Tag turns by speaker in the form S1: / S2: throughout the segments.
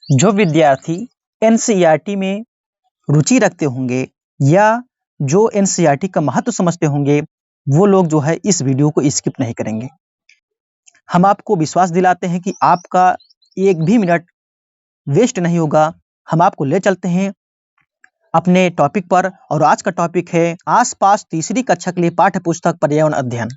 S1: जो विद्यार्थी एनसीईआरटी में रुचि रखते होंगे या जो एनसीईआरटी का महत्व समझते होंगे, वो लोग जो है इस वीडियो को स्किप नहीं करेंगे। हम आपको विश्वास दिलाते हैं कि आपका एक भी मिनट वेस्ट नहीं होगा। हम आपको ले चलते हैं अपने टॉपिक पर और आज का टॉपिक है आसपास तीसरी कक्षा के लिए पाठ्य पुस्तक पर्यावरण अध्ययन।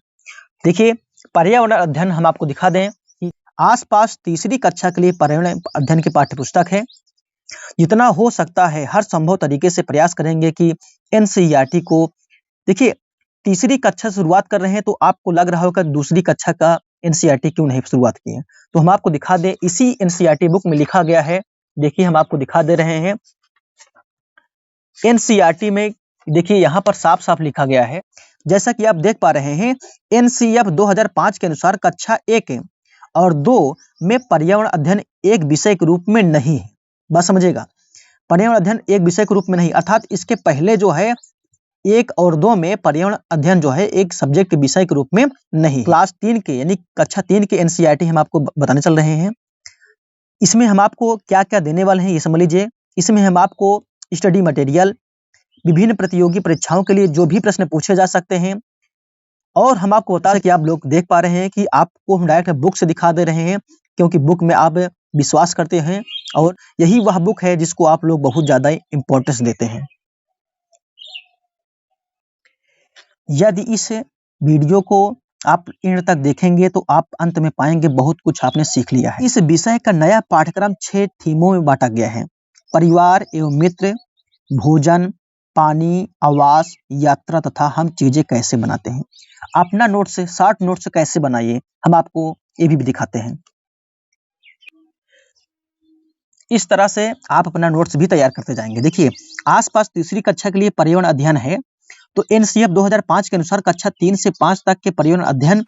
S1: देखिए, पर्यावरण अध्ययन हम आपको दिखा दें कि आसपास तीसरी कक्षा के लिए पर्यावरण अध्ययन की पाठ्य पुस्तक है। जितना हो सकता है हर संभव तरीके से प्रयास करेंगे कि एनसीईआरटी को, देखिए तीसरी कक्षा से शुरुआत कर रहे हैं तो आपको लग रहा होगा दूसरी कक्षा का एनसीईआरटी क्यों नहीं शुरुआत की है, तो हम आपको दिखा दें इसी एनसीईआरटी बुक में लिखा गया है। देखिए, हम आपको दिखा दे रहे हैं एनसीईआरटी में। देखिए यहाँ पर साफ साफ लिखा गया है, जैसा कि आप देख पा रहे हैं, एनसीईएफ 2005 के अनुसार कक्षा 1 और 2 में पर्यावरण अध्ययन एक विषय के रूप में नहीं है। बस समझिएगा, पर्यावरण अध्ययन एक विषय के रूप में नहीं, अर्थात इसके पहले जो है 1 और 2 में पर्यावरण अध्ययन जो है एक सब्जेक्ट के विषय के रूप में नहीं। क्लास 3 के यानी कक्षा 3 के एनसीईआरटी हम आपको बताने चल रहे हैं। इसमें हम आपको क्या क्या देने वाले हैं ये समझ लीजिए। इसमें हम आपको स्टडी मटेरियल, विभिन्न प्रतियोगी परीक्षाओं के लिए जो भी प्रश्न पूछे जा सकते हैं, और हम आपको बता दें कि आप लोग देख पा रहे हैं कि आपको हम डायरेक्ट बुक से दिखा दे रहे हैं, क्योंकि बुक में आप विश्वास करते हैं और यही वह बुक है जिसको आप लोग बहुत ज्यादा इंपॉर्टेंस देते हैं। यदि इस वीडियो को आप एंड तक देखेंगे तो आप अंत में पाएंगे बहुत कुछ आपने सीख लिया है। इस विषय का नया पाठ्यक्रम 6 थीमों में बांटा गया है: परिवार एवं मित्र, भोजन, पानी, आवास, यात्रा तथा हम चीजें कैसे बनाते हैं। अपना नोट्स, शॉर्ट नोट्स कैसे बनाइए, हम आपको ये भी दिखाते हैं। इस तरह से आप अपना नोट्स भी तैयार करते जाएंगे। देखिए, आसपास तीसरी कक्षा के लिए पर्यावरण अध्ययन है, तो एनसीईएफ 2005 के अनुसार कक्षा 3 से 5 तक के पर्यावरण अध्ययन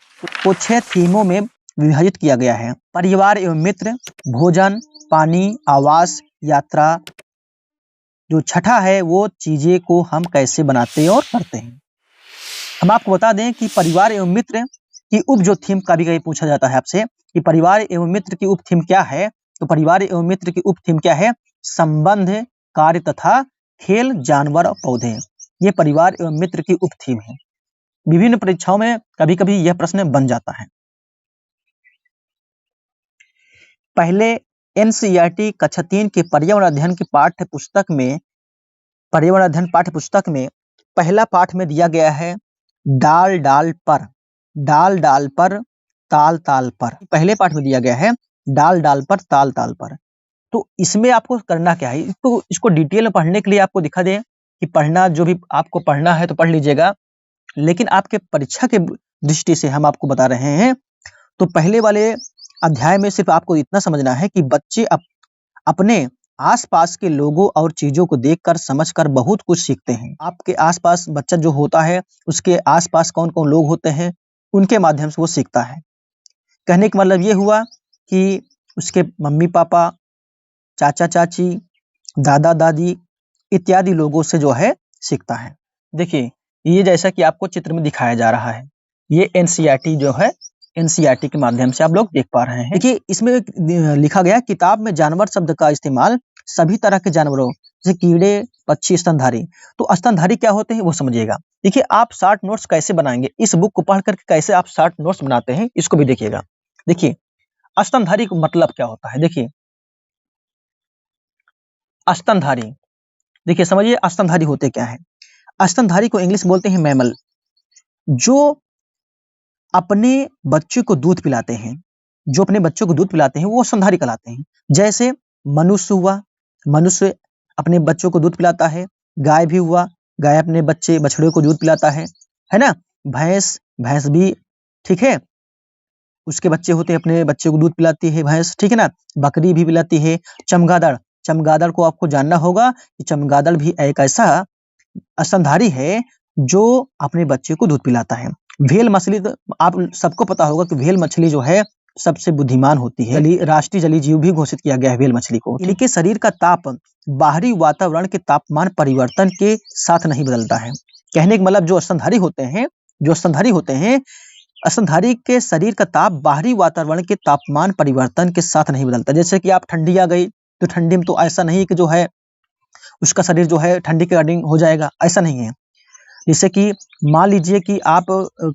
S1: को 6 थीमों में विभाजित किया गया है: परिवार एवं मित्र, भोजन, पानी, आवास, यात्रा। जो छठा है वो चीजें को हम कैसे बनाते और करते हैं। हम आपको बता दें कि परिवार एवं मित्र की उप जो थीम कभी कभी पूछा जाता है आपसे कि परिवार एवं मित्र की उप थीम क्या है, तो परिवार एवं मित्र की उप थीम क्या है? संबंध, कार्य तथा खेल, जानवर और पौधे। ये परिवार एवं मित्र की उप थीम है। विभिन्न परीक्षाओं में कभी कभी यह प्रश्न बन जाता है। पहले एनसीईआरटी कक्षा 3 के पर्यावरण अध्ययन की पाठ्य पुस्तक में, पर्यावरण अध्ययन पाठ्य पुस्तक में पहला पाठ में दिया गया है डाल डाल पर, डाल डाल पर, ताल ताल पर। पहले पाठ में दिया गया है डाल डाल पर, ताल ताल पर। तो इसमें आपको करना क्या है, तो इसको डिटेल में पढ़ने के लिए आपको दिखा दें कि पढ़ना, जो भी आपको पढ़ना है तो पढ़ लीजिएगा, लेकिन आपके परीक्षा के दृष्टि से हम आपको बता रहे हैं। तो पहले वाले अध्याय में सिर्फ आपको इतना समझना है कि बच्चे अपने आसपास के लोगों और चीजों को देखकर, समझकर बहुत कुछ सीखते हैं। आपके आसपास बच्चा जो होता है, उसके आसपास कौन कौन लोग होते हैं, उनके माध्यम से वो सीखता है। कहने का मतलब ये हुआ कि उसके मम्मी पापा, चाचा चाची, दादा दादी इत्यादि लोगों से जो है सीखता है। देखिए, ये जैसा कि आपको चित्र में दिखाया जा रहा है, ये एनसीईआरटी जो है, एनसीईआरटी के माध्यम से आप लोग देख पा रहे हैं। देखिए, इसमें लिखा गया किताब में जानवर शब्द का इस्तेमाल सभी तरह के जानवरों जैसे कीड़े, पक्षी, स्तनधारी। तो स्तनधारी क्या होते हैं वो समझिएगा। देखिए, आप शॉर्ट नोट्स कैसे बनाएंगे, इस बुक को पढ़ करके कैसे आप शॉर्ट नोट्स बनाते हैं इसको भी देखिएगा। देखिए, स्तनधारी का मतलब क्या होता है। देखिए, स्तनधारी, देखिए समझिए स्तनधारी होते क्या है। स्तनधारी को इंग्लिश बोलते हैं मैमल, जो अपने बच्चे को दूध पिलाते हैं, जो अपने बच्चों को दूध पिलाते हैं वो स्तनधारी कहलाते हैं। जैसे मनुष्य हुआ, मनुष्य अपने बच्चों को दूध पिलाता है। गाय भी हुआ, गाय अपने बछड़े को दूध पिलाता है ना। भैंस, भैंस भी, ठीक है, उसके बच्चे होते हैं, अपने बच्चे को दूध पिलाती है भैंस, ठीक है ना। बकरी भी पिलाती है। चमगादड़, चमगादड़ को आपको जानना होगा कि चमगादड़ भी एक ऐसा स्तनधारी है जो अपने बच्चे को दूध पिलाता है। व्हेल मछली, तो आप सबको पता होगा कि व्हेल मछली जो है सबसे बुद्धिमान होती है, राष्ट्रीय जलीय जीव भी घोषित किया गया है व्हेल मछली को। इनके शरीर का ताप बाहरी वातावरण के तापमान परिवर्तन के साथ नहीं बदलता है। कहने का मतलब जो स्तनधारी होते हैं, स्तनधारी के शरीर का ताप बाहरी वातावरण के तापमान परिवर्तन के साथ नहीं बदलता। जैसे कि आप ठंडी आ गई तो ठंडी में तो ऐसा नहीं कि जो है उसका शरीर जो है ठंडी के अकॉर्डिंग हो जाएगा, ऐसा नहीं है। जैसे कि मान लीजिए कि आप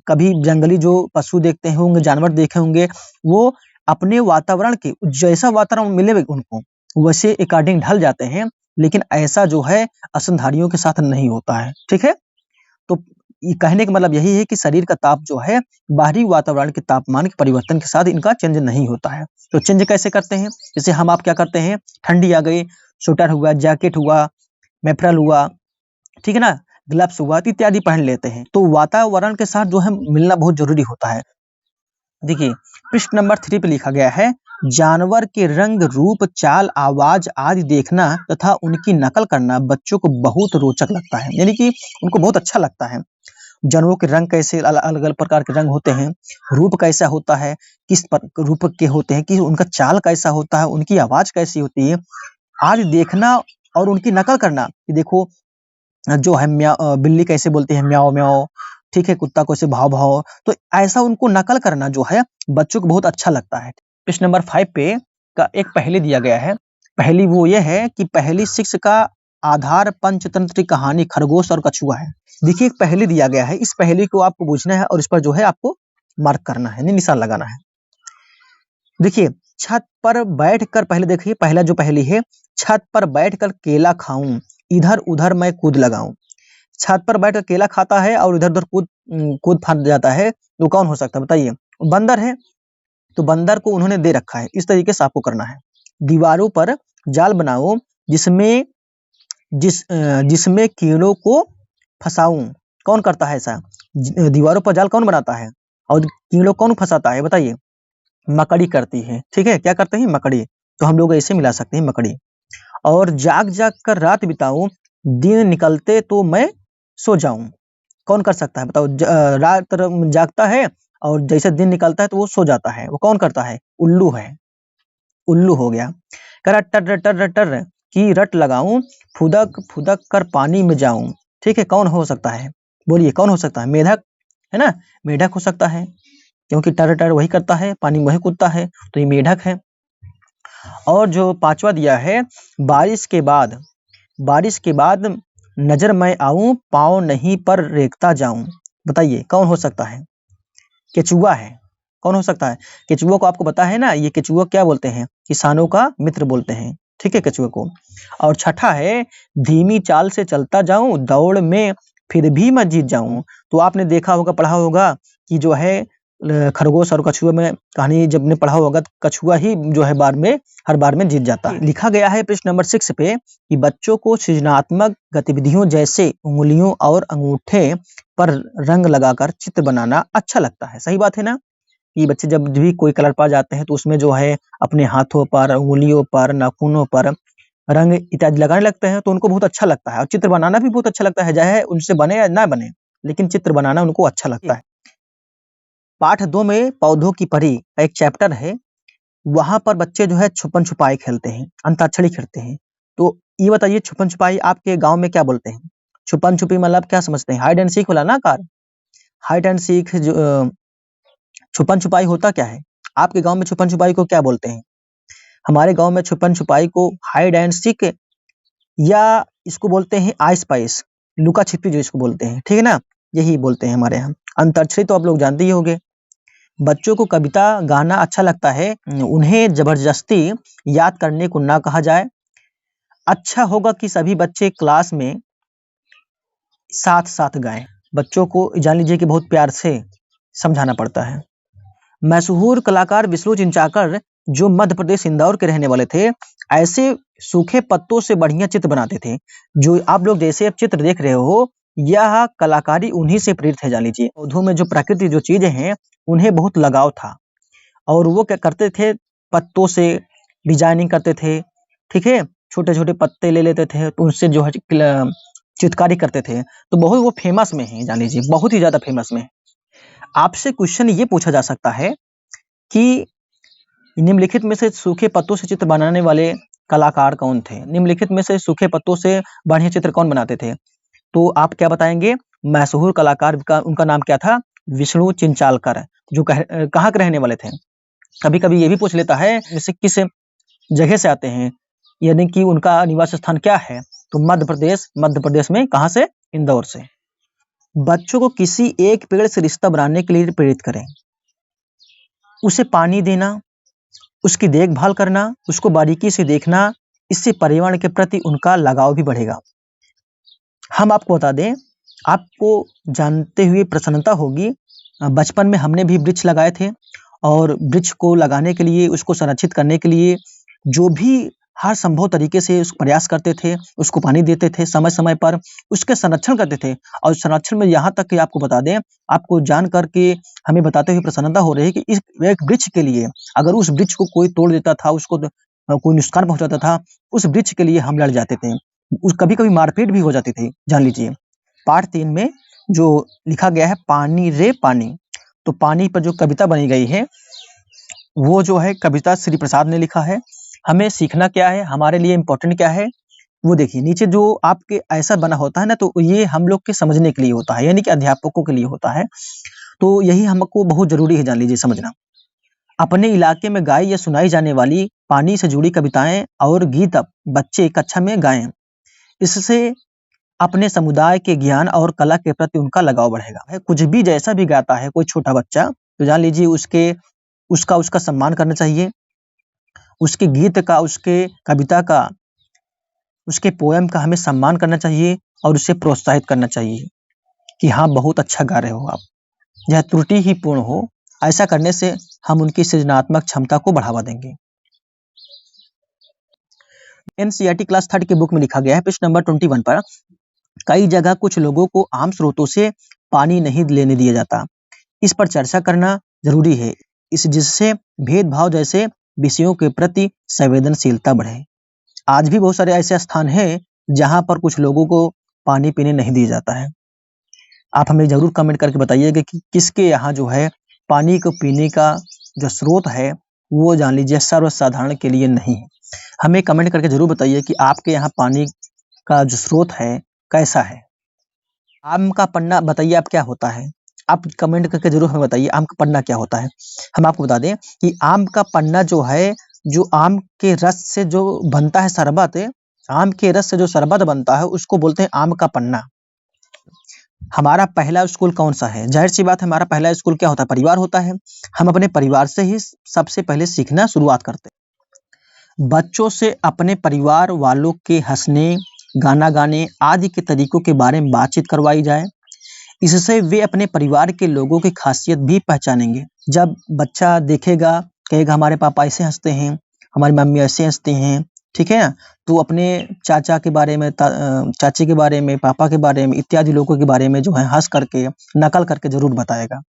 S1: कभी जंगली जो पशु देखते होंगे, जानवर देखे होंगे, वो अपने वातावरण के जैसा वातावरण मिले उनको वैसे अकॉर्डिंग ढल जाते हैं, लेकिन ऐसा जो है स्तनधारियों के साथ नहीं होता है, ठीक है। तो ये कहने का मतलब यही है कि शरीर का ताप जो है बाहरी वातावरण के तापमान के परिवर्तन के साथ इनका चेंज नहीं होता है। तो चेंज कैसे करते हैं? जैसे हम आप क्या करते हैं, ठंडी आ गई, स्वेटर हुआ, जैकेट हुआ, मेफरल हुआ, ठीक है ना, ग्लव्स हुआ इत्यादि पहन लेते हैं। तो वातावरण के साथ जो है मिलना बहुत जरूरी होता है। देखिए पृष्ठ नंबर 3 पे लिखा गया है, जानवर के रंग, रूप, चाल, आवाज आदि देखना तथा उनकी नकल करना बच्चों को बहुत रोचक लगता है, यानी कि उनको बहुत अच्छा लगता है। जानवरों के रंग कैसे अलग अलग प्रकार के रंग होते हैं, रूप कैसा होता है, किस रूप के होते हैं, कि उनका चाल कैसा होता है, उनकी आवाज कैसी होती है आदि देखना और उनकी नकल करना। कि देखो जो है बिल्ली कैसे बोलती है म्याओ म्याओ, ठीक है, कुत्ता कैसे भाव भाव, तो ऐसा उनको नकल करना जो है बच्चों को बहुत अच्छा लगता है। पेज नंबर 5 पे का एक पहेली दिया गया है। पहेली वो ये है कि पहेली 6 का आधार पंचतंत्र की कहानी खरगोश और कछुआ है। देखिए एक पहेली दिया गया है, इस पहेली को आपको बूझना है और इस पर जो है आपको मार्क करना है, निशान लगाना है। देखिए छत पर बैठकर, पहले देखिए पहला जो पहेली है, छत पर बैठकर केला खाऊं, इधर उधर मैं कूद लगाऊं। छत पर बैठकर केला खाता है और इधर उधर कूद फांद जाता है, तो कौन हो सकता है बताइए? बंदर है। तो बंदर को उन्होंने दे रखा है, इस तरीके से आपको करना है। दीवारों पर जाल बनाओ जिसमें कीड़ों को फंसाऊं। कौन करता है ऐसा? दीवारों पर जाल कौन बनाता है और कीड़ों कौन फंसाता है बताइए? मकड़ी करती है, ठीक है। क्या करते हैं? मकड़ी। तो हम लोग ऐसे मिला सकते हैं, मकड़ी। और जाग जाग कर रात बिताऊं, दिन निकलते तो मैं सो जाऊं। कौन कर सकता है बताओ? रात जागता है और जैसे दिन निकलता है तो वो सो जाता है, वो कौन करता है? उल्लू है, उल्लू हो गया। करा टर टर टर की रट लगाऊं, फुदक फुदक कर पानी में जाऊं। ठीक है, कौन हो सकता है? बोलिए कौन हो सकता है? मेढक है ना, मेढक हो सकता है, क्योंकि टर टर वही करता है, पानी में वही कूदता है, तो ये मेढक है। और जो पांचवा दिया है, बारिश के बाद नजर मैं आऊं, पाँव नहीं पर रेखता जाऊं। बताइए कौन हो सकता है? केचुआ है। कौन हो सकता है? केचुआ को आपको पता है ना, ये केचुआ क्या बोलते हैं? किसानों का मित्र बोलते हैं, ठीक है, केचुआ को। और छठा है, धीमी चाल से चलता जाऊं, दौड़ में फिर भी मैं जीत जाऊं। तो आपने देखा होगा, पढ़ा होगा कि जो है खरगोश और कछुआ में कहानी जब ने पढ़ा होगा, तो कछुआ ही जो है हर बार में जीत जाता है। लिखा गया है पृष्ठ नंबर 6 पे कि बच्चों को सृजनात्मक गतिविधियों जैसे उंगलियों और अंगूठे पर रंग लगाकर चित्र बनाना अच्छा लगता है। सही बात है ना? कि बच्चे जब भी कोई कलर पा जाते हैं तो उसमें जो है अपने हाथों पर, उंगलियों पर, नाखूनों पर रंग इत्यादि लगाने लगते हैं, तो उनको बहुत अच्छा लगता है। और चित्र बनाना भी बहुत अच्छा लगता है, चाहे उनसे बने या ना बने, लेकिन चित्र बनाना उनको अच्छा लगता है। पाठ 2 में पौधों की परी का एक चैप्टर है, वहां पर बच्चे जो है छुपन छुपाई खेलते हैं, अंताक्षरी खेलते हैं। तो ये बताइए छुपन छुपाई आपके गांव में क्या बोलते हैं? छुपन छुपी मतलब क्या समझते हैं? हाइड एंड सीक वाला ना कार, हाइड एंड सीक। जो छुपन छुपाई होता क्या है? आपके गांव में छुपन छुपाई को क्या बोलते हैं? हमारे गांव में छुपन छुपाई को हाइड एंड सीक, या इसको बोलते हैं आई स्पाइस, लुका छिपी जो इसको बोलते हैं, ठीक है ना, यही बोलते हैं हमारे यहाँ। अंताक्षरी तो आप लोग जानते ही होंगे। बच्चों को कविता गाना अच्छा लगता है, उन्हें जबरदस्ती याद करने को ना कहा जाए। अच्छा होगा कि सभी बच्चे क्लास में साथ साथ गाएं। बच्चों को जान लीजिए कि बहुत प्यार से समझाना पड़ता है। मशहूर कलाकार विष्णु चिंचाकर जो मध्य प्रदेश इंदौर के रहने वाले थे, ऐसे सूखे पत्तों से बढ़िया चित्र बनाते थे। जो आप लोग जैसे अब चित्र देख रहे हो, यह कलाकारी उन्हीं से प्रेरित है। जान लीजिए पौधों में जो प्राकृतिक जो चीजें हैं उन्हें बहुत लगाव था, और वो क्या करते थे? पत्तों से डिजाइनिंग करते थे, ठीक है, छोटे छोटे पत्ते ले लेते थे, तो उनसे जो है चित्रकारी करते थे। तो बहुत वो फेमस में है, जान लीजिए बहुत ही ज्यादा फेमस में है। आपसे क्वेश्चन ये पूछा जा सकता है कि निम्नलिखित में से सूखे पत्तों से चित्र बनाने वाले कलाकार कौन थे? निम्नलिखित में से सूखे पत्तों से बढ़िया चित्र कौन बनाते थे? तो आप क्या बताएंगे? मशहूर कलाकार का उनका नाम क्या था? विष्णु चिंचालकर, जो कहाँ के रहने वाले थे। कभी कभी ये भी पूछ लेता है जैसे किस जगह से आते हैं, यानी कि उनका निवास स्थान क्या है? तो मध्य प्रदेश में कहाँ से? इंदौर से। बच्चों को किसी एक पेड़ से रिश्ता बनाने के लिए प्रेरित करें। उसे पानी देना, उसकी देखभाल करना, उसको बारीकी से देखना, इससे पर्यावरण के प्रति उनका लगाव भी बढ़ेगा। हम आपको बता दें, आपको जानते हुए प्रसन्नता होगी, बचपन में हमने भी वृक्ष लगाए थे और वृक्ष को लगाने के लिए, उसको संरक्षित करने के लिए जो भी हर संभव तरीके से प्रयास करते थे, उसको पानी देते थे समय-समय पर, उसके संरक्षण करते थे और संरक्षण में यहाँ तक कि आपको बता दें, आपको जान कर के हमें बताते हुए प्रसन्नता हो रही है कि इस एक वृक्ष के लिए अगर उस वृक्ष को कोई तोड़ देता था, उसको कोई नुकसान पहुँचाता था, उस वृक्ष के लिए हम लड़ जाते थे। कभी-कभी मारपीट भी हो जाती थी, जान लीजिए। पार्ट 3 में जो लिखा गया है पानी रे पानी, तो पानी पर जो कविता बनी गई है, वो जो है कविता श्री प्रसाद ने लिखा है। हमें सीखना क्या है, हमारे लिए इम्पोर्टेंट क्या है, वो देखिए नीचे जो आपके ऐसा बना होता है ना, तो ये हम लोग के समझने के लिए होता है, यानी कि अध्यापकों के लिए होता है। तो यही हमको बहुत ज़रूरी है, जान लीजिए, समझना। अपने इलाके में गाई या सुनाई जाने वाली पानी से जुड़ी कविताएँ और गीत बच्चे कक्षा में गाएँ। इससे अपने समुदाय के ज्ञान और कला के प्रति उनका लगाव बढ़ेगा। कुछ भी जैसा भी गाता है कोई छोटा बच्चा, तो जान लीजिए उसका सम्मान करना चाहिए। उसके गीत का, उसके कविता का, उसके पोएम का हमें सम्मान करना चाहिए और उसे प्रोत्साहित करना चाहिए कि हाँ, बहुत अच्छा गा रहे हो आप। यह त्रुटि ही पूर्ण हो, ऐसा करने से हम उनकी सृजनात्मक क्षमता को बढ़ावा देंगे। एनसीईआरटी क्लास 3 की बुक में लिखा गया है पेज नंबर 21 पर, कई जगह कुछ लोगों को आम स्रोतों से पानी नहीं लेने दिया जाता। इस पर चर्चा करना जरूरी है, जिससे भेदभाव जैसे विषयों के प्रति संवेदनशीलता बढ़े। आज भी बहुत सारे ऐसे स्थान हैं जहां पर कुछ लोगों को पानी पीने नहीं दिया जाता है। आप हमें जरूर कमेंट करके बताइएगा कि किसके यहाँ जो है पानी को पीने का जो स्रोत है, वो जान लीजिए सर्वसाधारण के लिए नहीं है। हमें कमेंट करके जरूर बताइए कि आपके यहाँ पानी का जो स्रोत है कैसा है। आम का पन्ना बताइए आप क्या होता है, आप कमेंट करके जरूर हमें बताइए आम का पन्ना क्या होता है। हम आपको बता दें कि आम का पन्ना जो है, जो आम के रस से जो बनता है शरबत, आम के रस से जो शरबत बनता है उसको बोलते हैं आम का पन्ना। हमारा पहला स्कूल कौन सा है? जाहिर सी बात है, हमारा पहला स्कूल क्या होता है? परिवार होता है। हम अपने परिवार से ही सबसे पहले सीखना शुरुआत करते हैं। बच्चों से अपने परिवार वालों के हंसने, गाना गाने आदि के तरीकों के बारे में बातचीत करवाई जाए। इससे वे अपने परिवार के लोगों की खासियत भी पहचानेंगे। जब बच्चा देखेगा, कहेगा हमारे पापा ऐसे हंसते हैं, हमारी मम्मी ऐसे हंसते हैं, ठीक है ना? तो अपने चाचा के बारे में, चाची के बारे में, पापा के बारे में इत्यादि लोगों के बारे में जो है हंस करके, नकल करके जरूर बताएगा।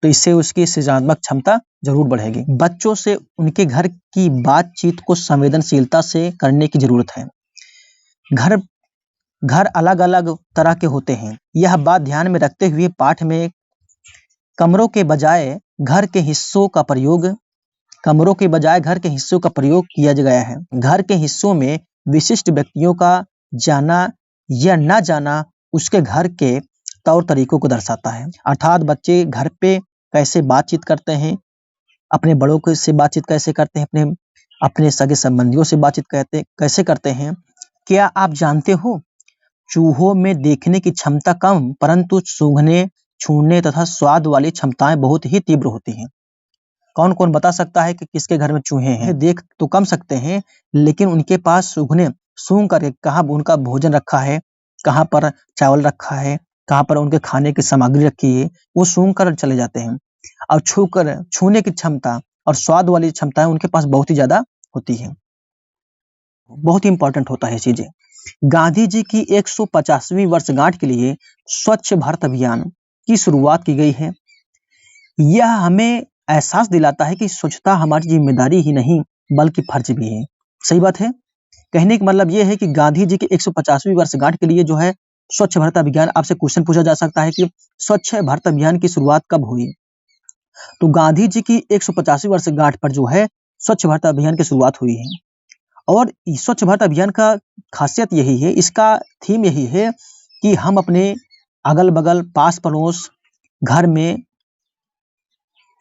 S1: तो इससे उसकी सृजनात्मक क्षमता जरूर बढ़ेगी। बच्चों से उनके घर की बातचीत को संवेदनशीलता से करने की जरूरत है। घर अलग-अलग तरह के होते हैं। यह बात ध्यान में रखते हुए पाठ में कमरों के बजाय घर के हिस्सों का प्रयोग किया गया है। घर के हिस्सों में विशिष्ट व्यक्तियों का जाना या ना जाना उसके घर के तौर तरीकों को दर्शाता है। अर्थात बच्चे घर पे कैसे बातचीत करते हैं, अपने बड़ों से बातचीत कैसे करते हैं, अपने सगे संबंधियों से बातचीत कैसे करते हैं। क्या आप जानते हो, चूहों में देखने की क्षमता कम, परंतु सूंघने, छूने तथा स्वाद वाली क्षमताएं बहुत ही तीव्र होती हैं। कौन-कौन बता सकता है कि किसके घर में चूहे हैं? देख तो कम सकते हैं, लेकिन उनके पास सूंघ करके कहाँ उनका भोजन रखा है, कहाँ पर चावल रखा है, कहाँ पर उनके खाने की सामग्री रखी है, वो सूंघ कर चले जाते हैं। और छूने की क्षमता और स्वाद वाली क्षमताएं उनके पास बहुत ही ज्यादा होती है। बहुत ही इंपॉर्टेंट होता है चीजें। गांधी जी की 150वीं वर्षगांठ के लिए स्वच्छ भारत अभियान की शुरुआत की गई है। यह हमें एहसास दिलाता है कि स्वच्छता हमारी जिम्मेदारी ही नहीं बल्कि फर्ज भी है। सही बात है। कहने का मतलब यह है कि गांधी जी की 150वीं वर्षगांठ के लिए जो है स्वच्छ भारत अभियान, आपसे क्वेश्चन पूछा जा सकता है कि स्वच्छ भारत अभियान की शुरुआत कब हुई? तो गांधी जी की 150वीं वर्षगांठ पर जो है स्वच्छ भारत अभियान की शुरुआत हुई है। और स्वच्छ भारत अभियान का खासियत यही है, इसका थीम यही है कि हम अपने अगल-बगल, पास पड़ोस, घर में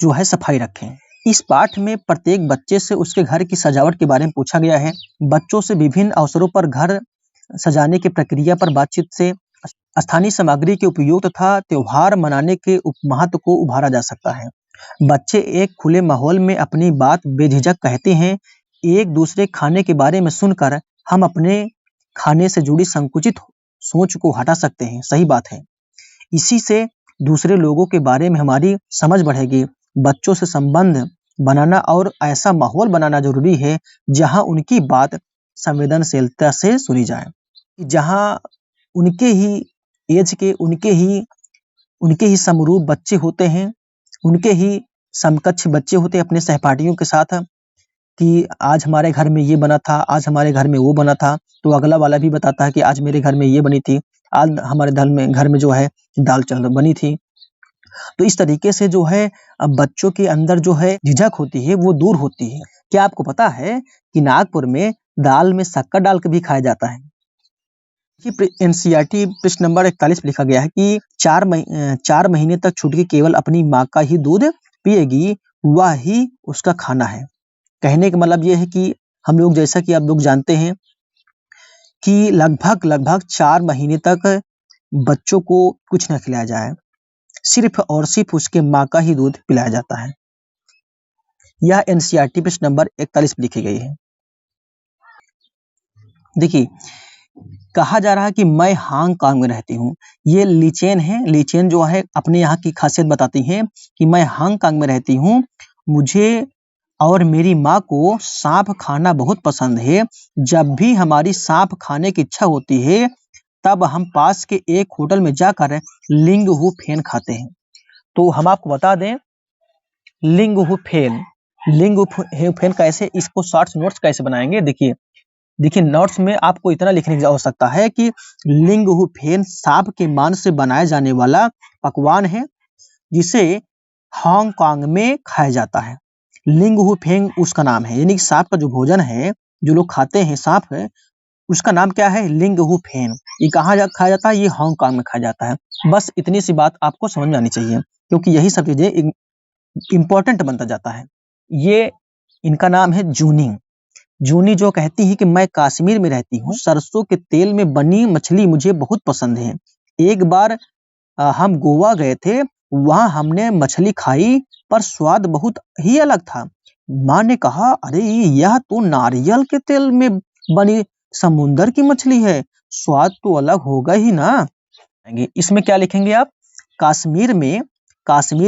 S1: जो है सफाई रखें। इस पाठ में प्रत्येक बच्चे से उसके घर की सजावट के बारे में पूछा गया है। बच्चों से विभिन्न अवसरों पर घर सजाने की प्रक्रिया पर बातचीत से स्थानीय सामग्री के उपयोग तथा त्योहार मनाने के महत्व को उभारा जा सकता है। बच्चे एक खुले माहौल में अपनी बात बेझिझक कहते हैं। एक दूसरे खाने के बारे में सुनकर हम अपने खाने से जुड़ी संकुचित सोच को हटा सकते हैं। सही बात है। इसी से दूसरे लोगों के बारे में हमारी समझ बढ़ेगी। बच्चों से संबंध बनाना और ऐसा माहौल बनाना जरूरी है जहां उनकी बात संवेदनशीलता से सुनी जाए, जहां उनके ही एज के उनके ही समरूप बच्चे होते हैं, उनके ही समकक्ष बच्चे होते हैं अपने सहपाठियों के साथ, कि आज हमारे घर में ये बना था, आज हमारे घर में वो बना था, तो अगला वाला भी बताता है कि आज मेरे घर में ये बनी थी, आज हमारे घर में जो है दाल चावल बनी थी। तो इस तरीके से जो है अब बच्चों के अंदर जो है झिझक होती है वो दूर होती है। क्या आपको पता है कि नागपुर में दाल में शक्कर डाल के भी खाया जाता है? एनसीईआरटी पृष्ठ नंबर 41 पर लिखा गया है कि 4 महीने तक छुटकी केवल अपनी माँ का ही दूध पिएगी, वह ही उसका खाना है। कहने का मतलब ये है कि हम लोग, जैसा कि आप लोग जानते हैं कि लगभग 4 महीने तक बच्चों को कुछ न खिलाया जाए, सिर्फ और सिर्फ उसके माँ का ही दूध पिलाया जाता है। यह एनसीईआरटी पृष्ठ नंबर 41 पर लिखी गई है। देखिए, कहा जा रहा है कि मैं हांगकांग में रहती हूँ। ये लीचेन है। लीचेन जो है अपने यहाँ की खासियत बताती है कि मैं हांगकांग में रहती हूँ। मुझे और मेरी माँ को सांप खाना बहुत पसंद है। जब भी हमारी सांप खाने की इच्छा होती है, तब हम पास के एक होटल में जाकर लिंगहू फेन खाते हैं। तो हम आपको बता दें, लिंगहू फेन कैसे, इसको शॉर्ट्स नोट्स कैसे बनाएंगे। देखिए नोट्स में आपको इतना लिखने की आवश्यकता है कि लिंगहू फेन सांप के मांस से बनाया जाने वाला पकवान है, जिसे हांगकांग में खाया जाता है। लिंगहू फेन उसका नाम है, यानी कि सांप का जो भोजन है, जो लोग खाते हैं सांप है, उसका नाम क्या है? लिंगहू फेन। ये कहाँ खाया जाता है? ये हांगकांग में खाया जाता है। बस इतनी सी बात आपको समझ में आनी चाहिए, क्योंकि यही सब चीजें इंपॉर्टेंट बनता जाता है। ये इनका नाम है जूनी। जूनी जो कहती है कि मैं कश्मीर में रहती हूँ, सरसों के तेल में बनी मछली मुझे बहुत पसंद है। एक बार हम गोवा गए थे, वहां हमने मछली खाई, पर स्वाद बहुत ही अलग था। माँ ने कहा, अरे यह तो नारियल के तेल में बनी समुंदर की मछली है, स्वाद तो अलग होगा ही ना। इसमें क्या लिखेंगे आप? कश्मीर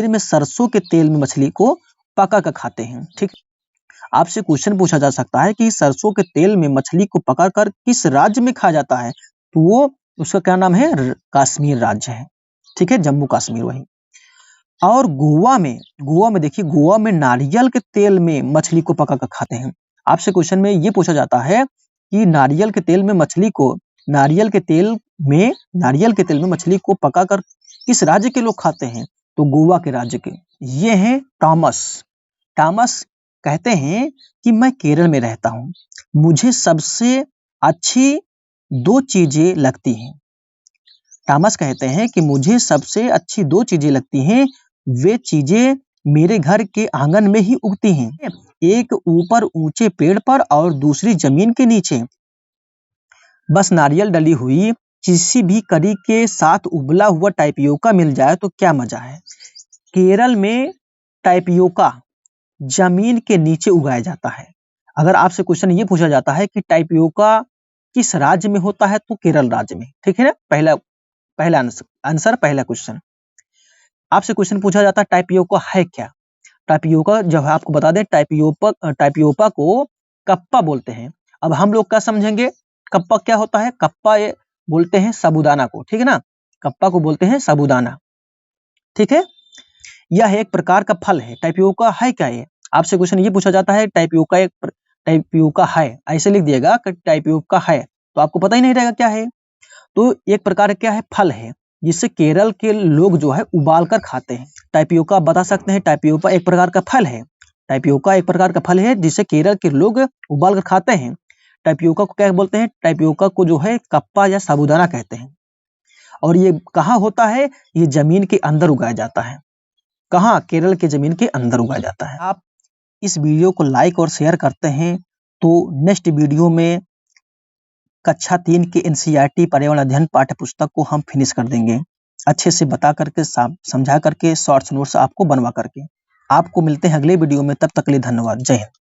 S1: में सरसों के तेल में मछली को पका कर खाते हैं। ठीक, आपसे क्वेश्चन पूछा जा सकता है कि सरसों के तेल में मछली को पकाकर किस राज्य में खाया जाता है? तो वो उसका क्या नाम है? कश्मीर राज्य है। ठीक है, जम्मू कश्मीर वही। और गोवा में देखिए, गोवा में नारियल के तेल में मछली को पकाकर खाते हैं। आपसे क्वेश्चन में ये पूछा जाता है कि नारियल के तेल में मछली को पकाकर किस राज्य के लोग खाते हैं? तो गोवा के राज्य के। ये हैं टॉमस कहते हैं कि मैं केरल में रहता हूँ, मुझे सबसे अच्छी 2 चीजें लगती हैं। टॉमस कहते हैं कि मुझे सबसे अच्छी 2 चीजें लगती हैं, वे चीजें मेरे घर के आंगन में ही उगती हैं, एक ऊपर ऊंचे पेड़ पर और दूसरी जमीन के नीचे। बस नारियल डली हुई किसी भी करी के साथ उबला हुआ टाइपियोका मिल जाए तो क्या मजा है। केरल में टाइपियोका जमीन के नीचे उगाया जाता है। अगर आपसे क्वेश्चन ये पूछा जाता है कि टाइपियोका किस राज्य में होता है, तो केरल राज्य में। ठीक है ना, पहला आंसर, पहला क्वेश्चन। आपसे क्वेश्चन पूछा जाता है टाइपियोका है क्या? टाइपियोका जो है आपको बता दें, टाइपियोका को कप्पा बोलते हैं। अब हम लोग क्या समझेंगे, कप्पा क्या होता है? कप्पा ये बोलते हैं साबूदाना को। ठीक है ना, कप्पा को बोलते हैं साबूदाना। ठीक है, यह एक प्रकार का फल है। टाइपियोका है क्या? ये आपसे क्वेश्चन ये पूछा जाता है, टाइपियोका है, ऐसे लिख दिएगा कि टाइपियोका है, तो आपको पता ही नहीं रहेगा क्या है। तो एक प्रकार क्या है? फल है, जिसे केरल के लोग जो है उबाल कर खाते हैं। टाइपियोका बता सकते हैं, टाइपियोका एक प्रकार का फल है। टाइपियोका एक प्रकार का फल है जिसे केरल के लोग उबाल कर खाते हैं। टाइपियोका को क्या बोलते हैं? टाइपियोका को जो है कप्पा या साबूदाना कहते हैं। और ये कहाँ होता है? ये जमीन के अंदर उगाया जाता है। कहाँ? केरल के जमीन के अंदर उगाया जाता है। आप इस वीडियो को लाइक और शेयर करते हैं तो नेक्स्ट वीडियो में कक्षा 3 के एनसीईआरटी पर्यावरण अध्ययन पाठ्य पुस्तक को हम फिनिश कर देंगे, अच्छे से बता करके समझा करके शॉर्ट्स नोट्स आपको बनवा करके। आपको मिलते हैं अगले वीडियो में, तब तक के लिए धन्यवाद। जय हिंद।